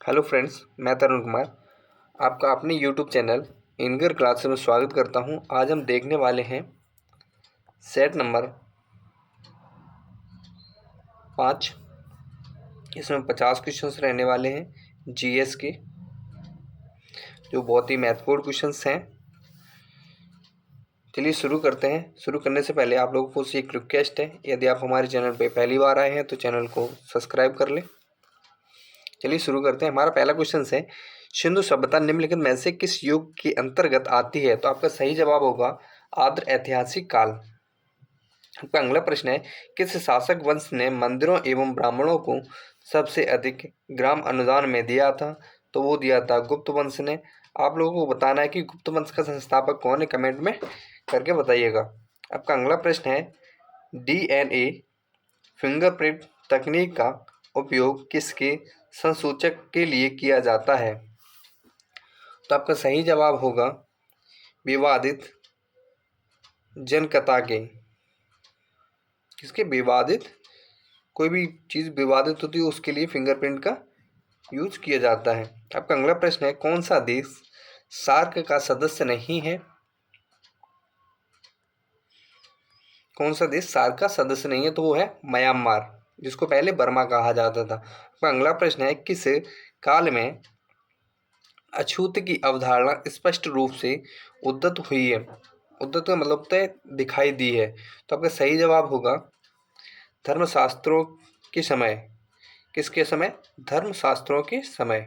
Hello friends, मैं तरुण कुमार आपका अपने यूट्यूब चैनल इनगर क्लास में स्वागत करता हूं। आज हम देखने वाले हैं सेट नंबर 5। इसमें 50 क्वेश्चंस रहने वाले हैं जीएस के, जो बहुत ही महत्वपूर्ण क्वेश्चंस हैं। चलिए शुरू करते हैं। शुरू करने से पहले आप लोगों को से एक रिक्वेस्ट है, यदि आप हमारे चैनल पर पहली बार आए हैं तो चैनल को सब्सक्राइब कर लें। चलिए शुरू करते हैं। हमारा पहला क्वेश्चन है, सिंधु सभ्यता निम्नलिखित में से किस युग के अंतर्गत आती है? तो आपका सही जवाब होगा आद्र ऐतिहासिक काल। आपका अगला प्रश्न है, किस शासक वंश ने मंदिरों एवं ब्राह्मणों को सबसे अधिक ग्राम अनुदान में दिया था? तो वो दिया था गुप्त वंश ने। आप लोगों को बताना है कि गुप्त वंश का संस्थापक कौन है, कमेंट में करके बताइएगा। आपका अगला प्रश्न है, डीएनए फिंगरप्रिंट तकनीक का उपयोग किसके संसूचक के लिए किया जाता है? तो आपका सही जवाब होगा विवादित जनकता के। किसके? विवादित, कोई भी चीज़ विवादित होती है उसके लिए फिंगरप्रिंट का यूज किया जाता है। आपका अगला प्रश्न है, कौन सा देश सार्क का सदस्य नहीं है? कौन सा देश सार्क का सदस्य नहीं है? तो वो है म्यांमार, जिसको पहले बर्मा कहा जाता था। आपका अगला प्रश्न है, किस काल में अछूत की अवधारणा स्पष्ट रूप से उद्धत हुई है? उद्धत का मतलब होता है दिखाई दी है। तो आपका सही जवाब होगा धर्मशास्त्रों के समय। किसके समय? धर्मशास्त्रों के समय।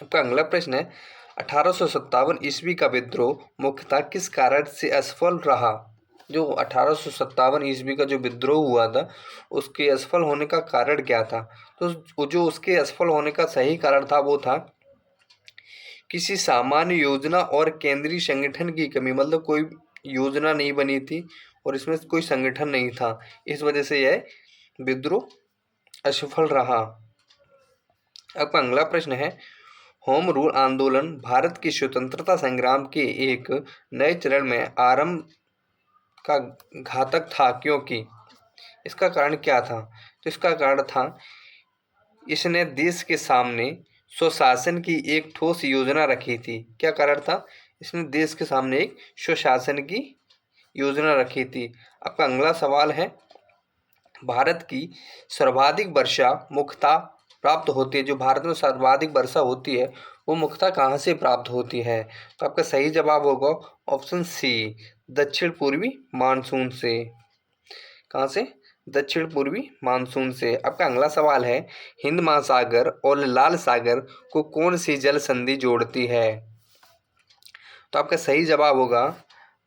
आपका अगला प्रश्न है, 1857 ईस्वी का विद्रोह मुख्यतः किस कारण से असफल रहा? जो 1857 ईस्वी का जो विद्रोह हुआ था उसके असफल होने का कारण क्या था? तो जो उसके असफल होने का सही कारण था वो था किसी सामान्य योजना और केंद्रीय संगठन की कमी। मतलब कोई योजना नहीं बनी थी और इसमें कोई संगठन नहीं था, इस वजह से यह विद्रोह असफल रहा। आपका अगला प्रश्न है, होम रूल आंदोलन भारत की स्वतंत्रता संग्राम के एक नए चरण में आरंभ का घातक था, क्योंकि इसका कारण क्या था? तो इसका कारण था इसने देश के सामने स्वशासन की एक ठोस योजना रखी थी। क्या कारण था? इसने देश के सामने एक स्वशासन की योजना रखी थी। आपका अगला सवाल है, भारत की सर्वाधिक वर्षा मुख्यतः प्राप्त होती है। जो भारत में सर्वाधिक वर्षा होती है वो मुख्यतः कहाँ से प्राप्त होती है? तो आपका सही जवाब होगा ऑप्शन सी, दक्षिण पूर्वी मानसून से। कहाँ से? दक्षिण पूर्वी मानसून से। आपका अगला सवाल है, हिंद महासागर और लाल सागर को कौन सी जल संधि जोड़ती है? तो आपका सही जवाब होगा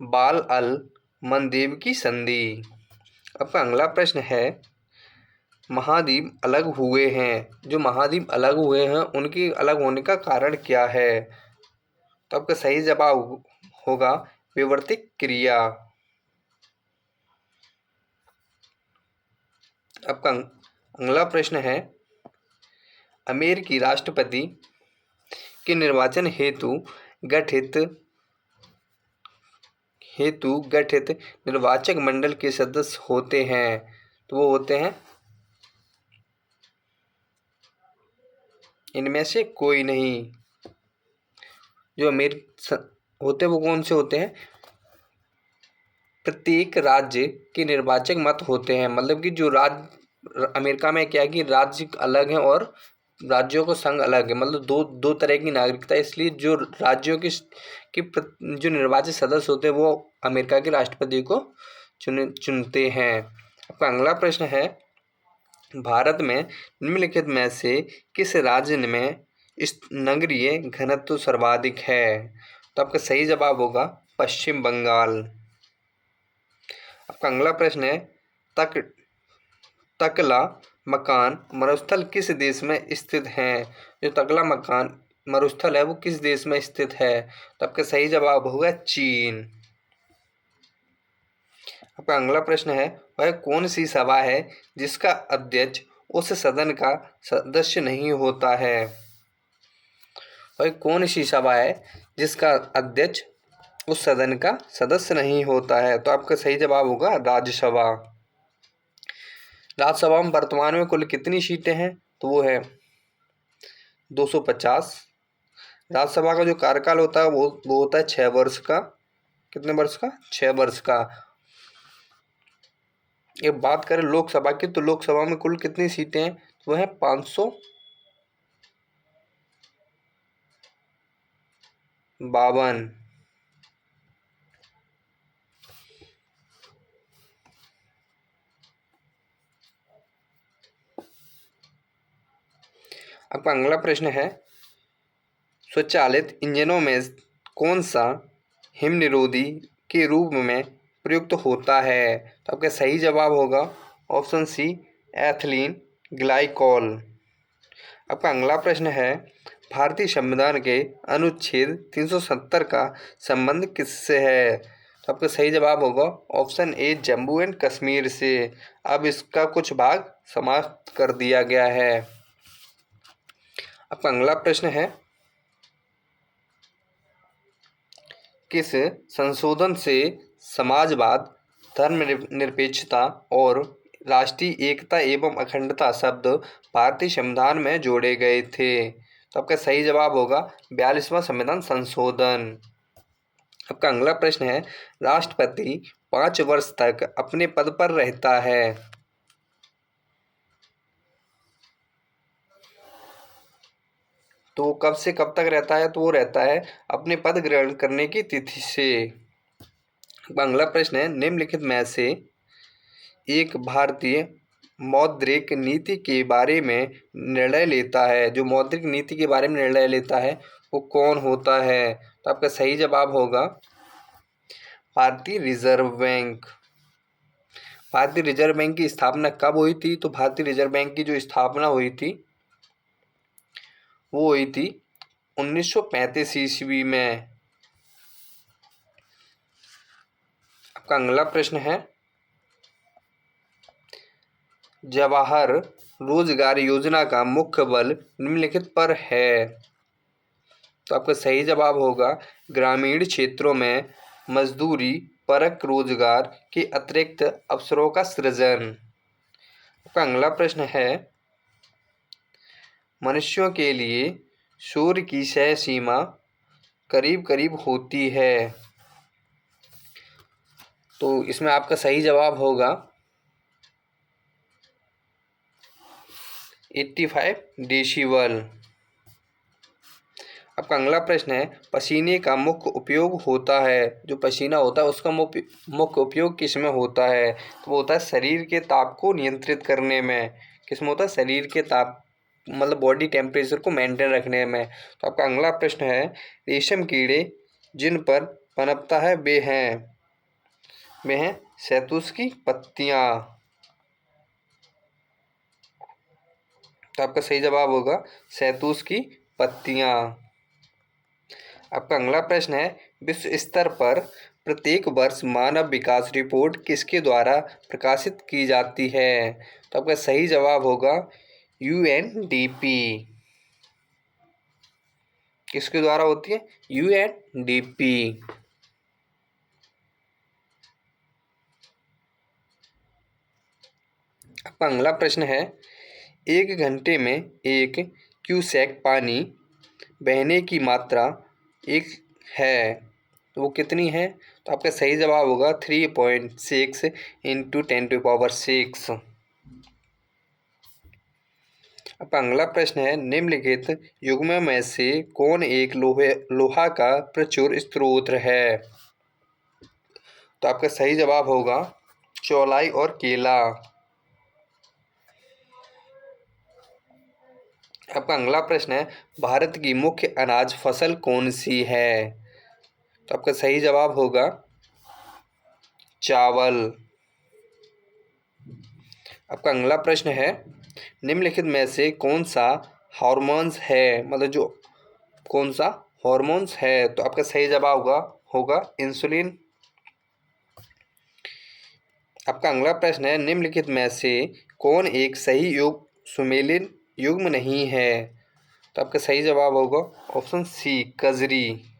बाल अल मंदेव की संधि। आपका अगला प्रश्न है, महाद्वीप अलग हुए हैं। जो महाद्वीप अलग हुए हैं उनके अलग होने का कारण क्या है? तो आपका सही जवाब होगा विवर्तिक क्रिया। आपका अगला प्रश्न है, अमेरिकी राष्ट्रपति के निर्वाचन हेतु गठित निर्वाचक मंडल के सदस्य होते हैं। तो वो होते हैं इनमें से कोई नहीं। जो होते हैं वो कौन से होते हैं? प्रत्येक राज्य के निर्वाचक मत होते हैं। मतलब कि जो राज्य अमेरिका में क्या है कि राज्य अलग हैं और राज्यों का संघ अलग है। मतलब दो तरह की नागरिकता, इसलिए जो राज्यों जो निर्वाचित सदस्य होते हैं वो अमेरिका के राष्ट्रपति को चुनते हैं। आपका अगला प्रश्न है, भारत में निम्नलिखित में से किस राज्य में नगरीय घनत्व सर्वाधिक है? तो आपका सही जवाब होगा पश्चिम बंगाल। आपका अगला प्रश्न है, तकला मकान मरुस्थल किस देश में स्थित है? जो तकला मकान मरुस्थल है वो किस देश में स्थित है? तो आपका सही जवाब होगा चीन। आपका अगला प्रश्न है, वह कौन सी सभा है जिसका अध्यक्ष उस सदन का सदस्य नहीं होता है? वह कौन सी सभा है जिसका अध्यक्ष उस सदन का सदस्य नहीं होता है? तो आपका सही जवाब होगा राज्यसभा। राज्यसभा में वर्तमान में कुल कितनी सीटें हैं? तो वो है 250। राज्यसभा का जो कार्यकाल होता है वो होता है 6 वर्ष का। कितने वर्ष का? 6 वर्ष का। एक बात करें लोकसभा की, तो लोकसभा में कुल कितनी सीटें हैं? वो है 552। अब अगला प्रश्न है, स्वचालित इंजनों में कौन सा हिम निरोधी के रूप में प्रयुक्त होता है? तो आपका सही जवाब होगा ऑप्शन सी, एथिलीन ग्लाइकॉल। आपका अगला प्रश्न है, भारतीय संविधान के अनुच्छेद 370 का संबंध किससे है? तो आपका सही जवाब होगा option A, Jammu and Kashmir से। अब इसका कुछ भाग समाप्त कर दिया गया है। आपका अगला प्रश्न है, किस संशोधन से समाजवाद, धर्मनिरपेक्षता और राष्ट्रीय एकता एवं अखंडता शब्द भारतीय संविधान में जोड़े गए थे? तो आपका सही जवाब होगा 42वां संविधान संशोधन। आपका अगला प्रश्न है, राष्ट्रपति 5 वर्ष तक अपने पद पर रहता है। तो कब से कब तक रहता है? तो वो रहता है अपने पद ग्रहण करने की तिथि से। अगला प्रश्न है, निम्नलिखित में से एक भारतीय मौद्रिक नीति के बारे में निर्णय लेता है, जो मौद्रिक नीति के बारे में निर्णय लेता है वो कौन होता है? तो आपका सही जवाब होगा भारतीय रिजर्व बैंक। भारतीय रिजर्व बैंक की स्थापना कब हुई थी? तो भारतीय रिजर्व बैंक की जो स्थापना हुई थी वो हुई थी 1935 ईस्वी में। आपका अगला प्रश्न है, जवाहर रोजगार योजना का मुख्य बल निम्नलिखित पर है। तो आपका सही जवाब होगा ग्रामीण क्षेत्रों में मजदूरी परक रोजगार के अतिरिक्त अवसरों का सृजन। आपका अगला प्रश्न है, मनुष्यों के लिए सूर्य की सह सीमा करीब करीब होती है। तो इसमें आपका सही जवाब होगा 85 डेसिबल। आपका अगला प्रश्न है, पसीने का मुख्य उपयोग होता है, जो पसीना होता है उसका मुख्य उपयोग किस में होता है? तो वो होता है शरीर के ताप को नियंत्रित करने में। किस में होता है? शरीर के ताप, मतलब बॉडी टेम्परेचर को मेंटेन रखने में। तो आपका अगला प्रश्न है, रेशम कीड़े जिन पर पनपता है वे हैं शहतूत की पत्तियां। तो आपका सही जवाब होगा शहतूत की पत्तियां। आपका अगला प्रश्न है, विश्व स्तर पर प्रत्येक वर्ष मानव विकास रिपोर्ट किसके द्वारा प्रकाशित की जाती है? तो आपका सही जवाब होगा यूएनडीपी। किसके द्वारा होती है? यूएनडीपी। आपका अगला प्रश्न है, 1 घंटे में 1 क्यूसेक पानी बहने की मात्रा एक है, तो वो कितनी है? तो आपका सही जवाब होगा 3.6 इंटू 10⁶। आपका अगला प्रश्न है, निम्नलिखित युग्मों में से कौन एक लोहा का प्रचुर स्रोत है? तो आपका सही जवाब होगा चौलाई और केला। आपका अगला प्रश्न है, भारत की मुख्य अनाज फसल कौन सी है? तो आपका सही जवाब होगा चावल। आपका अगला प्रश्न है, निम्नलिखित में से कौन सा हार्मोन्स है, मतलब जो कौन सा हार्मोन्स है? तो आपका सही जवाब होगा इंसुलिन। आपका अगला प्रश्न है, निम्नलिखित में से कौन एक सही सुमेलित युग्म नहीं है? तो आपका सही जवाब होगा ऑप्शन सी, कजरी।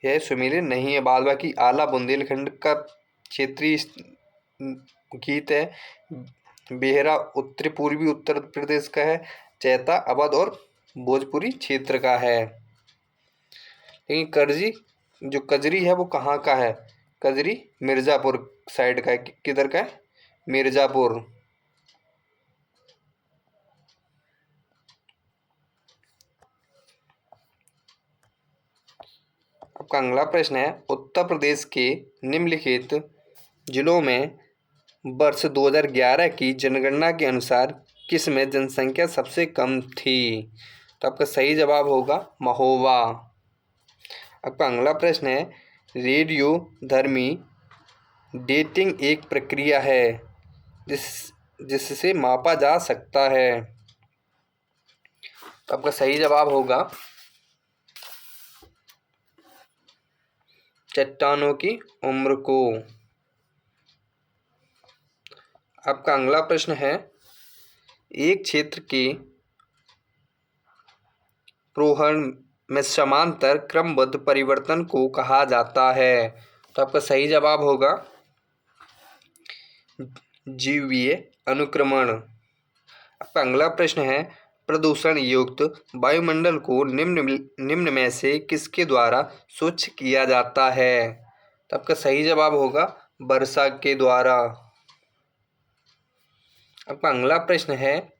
यह सुमेलित नहीं है। बाद बाकी आला बुंदेलखंड का क्षेत्रीय गीत है। बेहरा उत्तरी पूर्वी उत्तर प्रदेश का है। चैता, अवध और भोजपुरी क्षेत्र का है। लेकिन करजी जो कजरी है वो कहाँ का है? कजरी मिर्ज़ापुर साइड का है। किधर का है? मिर्ज़ापुर। आपका अगला प्रश्न है, उत्तर प्रदेश के निम्नलिखित जिलों में वर्ष 2011 की जनगणना के अनुसार किस में जनसंख्या सबसे कम थी? तो आपका सही जवाब होगा महोबा। आपका अगला प्रश्न है, रेडियो धर्मी डेटिंग एक प्रक्रिया है जिससे मापा जा सकता है। तो आपका सही जवाब होगा चट्टानों की उम्र को। आपका अगला प्रश्न है, एक क्षेत्र के रोहण में समांतर क्रमबद्ध परिवर्तन को कहा जाता है। तो आपका सही जवाब होगा जीवीय अनुक्रमण। आपका अगला प्रश्न है, प्रदूषण युक्त वायुमंडल को निम्न में से किसके द्वारा स्वच्छ किया जाता है? तो आपका सही जवाब होगा वर्षा के द्वारा। आपका अगला प्रश्न है,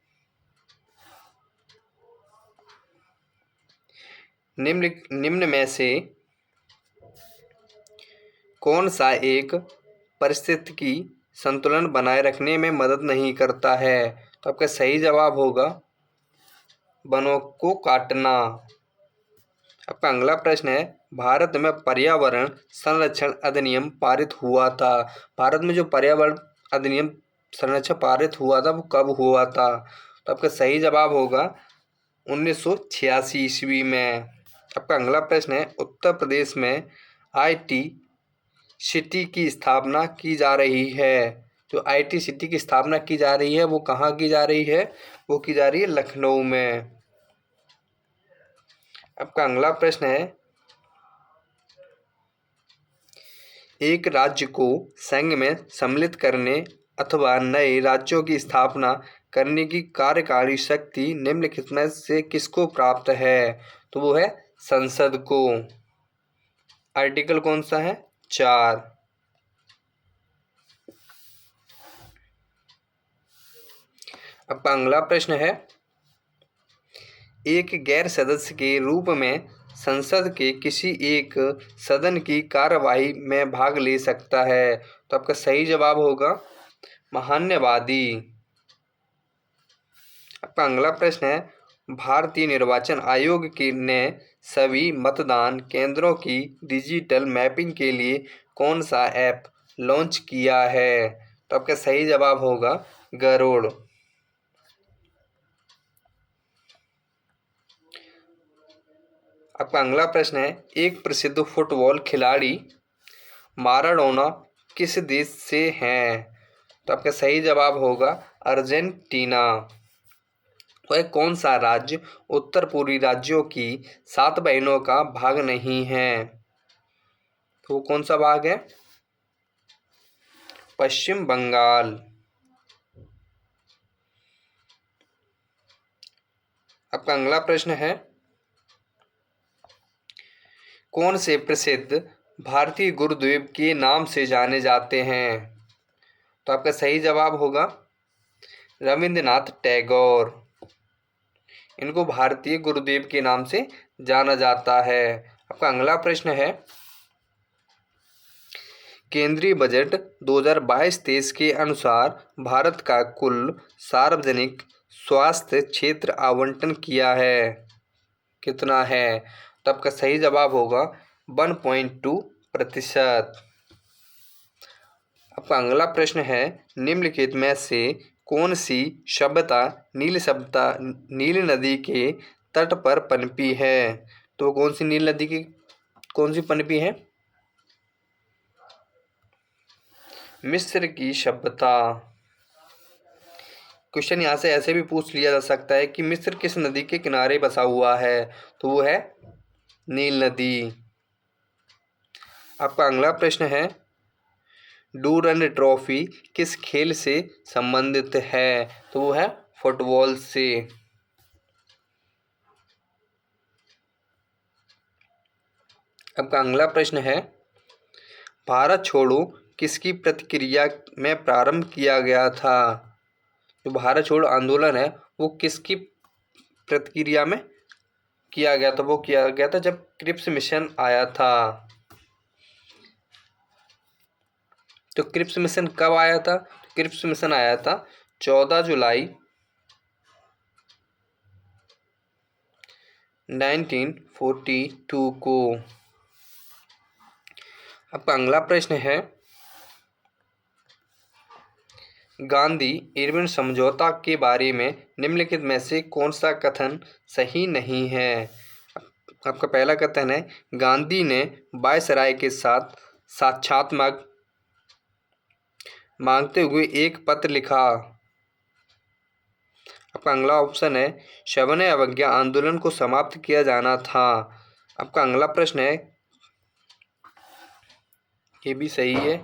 निम्न में से कौन सा एक पारिस्थितिकी संतुलन बनाए रखने में मदद नहीं करता है? तो आपका सही जवाब होगा वनों को काटना। आपका अगला प्रश्न है, भारत में पर्यावरण संरक्षण अधिनियम पारित हुआ था। भारत में जो पर्यावरण अधिनियम संरक्षण पारित हुआ था वो कब हुआ था? तो आपका सही जवाब होगा 1986 ईस्वी में। आपका अगला प्रश्न है, उत्तर प्रदेश में IT सिटी की स्थापना की जा रही है। जो IT सिटी की स्थापना की जा रही है वो कहाँ की जा रही है? वो की जा रही है लखनऊ में। आपका अगला प्रश्न है, एक राज्य को संघ में सम्मिलित करने अथवा नए राज्यों की स्थापना करने की कार्यकारी शक्ति निम्नलिखित में से किसको प्राप्त है? तो वो है संसद को। आर्टिकल कौन सा है? 4। आपका अगला प्रश्न है, एक गैर सदस्य के रूप में संसद के किसी एक सदन की कार्यवाही में भाग ले सकता है। तो आपका सही जवाब होगा महान्यवादी। आपका अगला प्रश्न है, भारतीय निर्वाचन आयोग ने सभी मतदान केंद्रों की डिजिटल मैपिंग के लिए कौन सा ऐप लॉन्च किया है? तो आपका सही जवाब होगा गरुड़। आपका अगला प्रश्न है, एक प्रसिद्ध फुटबॉल खिलाड़ी माराडोना किस देश से हैं? तो आपका सही जवाब होगा अर्जेंटीना। वह कौन सा राज्य उत्तर पूर्वी राज्यों की 7 बहनों का भाग नहीं है? तो वो कौन सा भाग है? पश्चिम बंगाल। आपका अगला प्रश्न है, कौन से प्रसिद्ध भारतीय गुरुदेव के नाम से जाने जाते हैं? तो आपका सही जवाब होगा रविंद्रनाथ टैगोर। इनको भारतीय गुरुदेव के नाम से जाना जाता है। आपका अगला प्रश्न है, केंद्रीय बजट 2022-23 के अनुसार भारत का कुल सार्वजनिक स्वास्थ्य क्षेत्र आवंटन किया है कितना है? तो आपका सही जवाब होगा 1.2%। आपका अगला प्रश्न है, निम्नलिखित में से कौन सी सभ्यता नील नदी के तट पर पनपी है? तो कौन सी नील नदी की कौन सी पनपी है? मिस्र की सभ्यता। क्वेश्चन यहाँ से ऐसे भी पूछ लिया जा सकता है कि मिस्र किस नदी के किनारे बसा हुआ है? तो वो है नील नदी। आपका अगला प्रश्न है, डूरंड ट्रॉफी किस खेल से संबंधित है? तो वो है फुटबॉल से। आपका अगला प्रश्न है, भारत छोड़ो किसकी प्रतिक्रिया में प्रारंभ किया गया था? जो भारत छोड़ो आंदोलन है वो किसकी प्रतिक्रिया में किया गया था? वो किया गया था जब क्रिप्स मिशन आया था। तो क्रिप्स मिशन कब आया था? क्रिप्स मिशन आया था 14 जुलाई 1942 को। आपका अगला प्रश्न है, गांधी इरविन समझौता के बारे में निम्नलिखित में से कौन सा कथन सही नहीं है? आपका पहला कथन है, गांधी ने वायसराय के साथ साक्षात्मक मांगते हुए एक पत्र लिखा। आपका अगला ऑप्शन है, सविनय अवज्ञा आंदोलन को समाप्त किया जाना था। आपका अगला प्रश्न है, ये भी सही है,